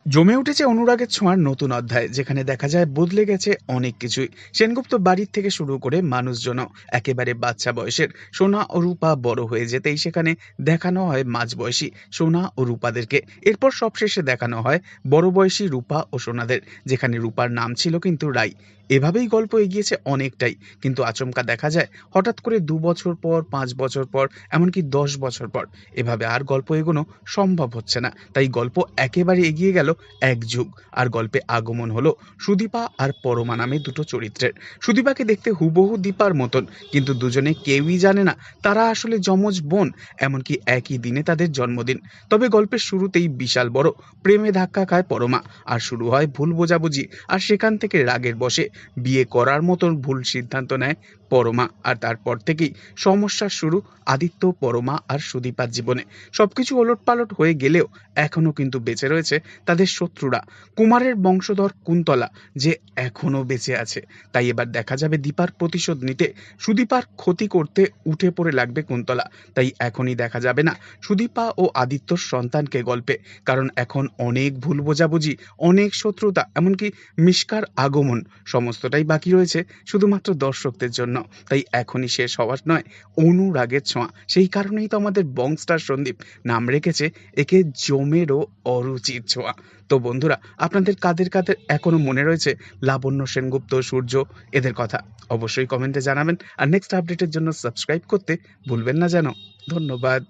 জমে উঠেছে অনুরাগের ছোঁয়ার নতুন অধ্যায়, যেখানে দেখা যায় বদলে গেছে অনেক কিছুই। সেনগুপ্ত বাড়ির থেকে শুরু করে মানুষজনও একেবারে বাচ্চা বয়সের সোনা ও রূপা বড় হয়ে যেতেই সেখানে দেখানো হয় মাঝবয়সী সোনা ও রূপাদেরকে। এরপর সবশেষে দেখানো হয় বড় বয়সী রূপা ও সোনাদের, যেখানে রূপার নাম ছিল কিন্তু রাই। এভাবেই গল্প এগিয়েছে অনেকটাই, কিন্তু আচমকা দেখা যায় হঠাৎ করে ২ বছর পর, ৫ বছর পর, এমনকি ১০ বছর পর এভাবে আর গল্প এগোনো সম্ভব হচ্ছে না। তাই গল্প একেবারে এগিয়ে গেল এক যুগ। আর গল্পে আগমন হলো সুদীপা আর পরমা নামে দুটো চরিত্রের। সুদীপাকে দেখতে হুবহু দীপার মতন, কিন্তু দুজনে কেউই জানে না তারা আসলে যমজ বোন, এমনকি একই দিনে তাদের জন্মদিন। তবে গল্পের শুরুতেই বিশাল বড় প্রেমে ধাক্কা খায় পরমা, আর শুরু হয় ভুল বোঝাবুঝি। আর সেখান থেকে রাগের বশে বিয়ে করার মতন ভুল সিদ্ধান্ত নেয় পরমা, আর তারপর থেকেই সমস্যার শুরু আদিত্য, পরমা আর সুদীপার জীবনে। সবকিছু ওলটপালট হয়ে গেলেও এখনো কিন্তু বেঁচে রয়েছে তাদের শত্রুরা, কুমারের বংশধর কুন্তলা, যে এখনো বেঁচে আছে। তাই এবার দেখা যাবে দীপার প্রতিশোধ নিতে সুদীপার ক্ষতি করতে উঠে পড়ে লাগবে কুন্তলা। তাই এখনই দেখা যাবে না সুদীপা ও আদিত্যর সন্তানকে গল্পে, কারণ এখন অনেক ভুল বোঝাবুঝি, অনেক শত্রুতা, এমনকি মিশকার আগমন, সমস্তটাই বাকি রয়েছে শুধুমাত্র দর্শকদের জন্য। তাই এখনই শেষ হওয়ার নয়, অনুরাগের ছোঁয়া। সেই কারণেই তো আমাদের বংস্টার সন্দীপ নাম রেখেছে একে জমেরও অরুচির ছোঁয়া। তো বন্ধুরা, আপনাদের কাদের কাদের এখনো মনে রয়েছে লাবণ্য সেনগুপ্ত, সূর্য, এদের কথা? অবশ্যই কমেন্টে জানাবেন। আর নেক্সট আপডেটের জন্য সাবস্ক্রাইব করতে ভুলবেন না যেন। ধন্যবাদ।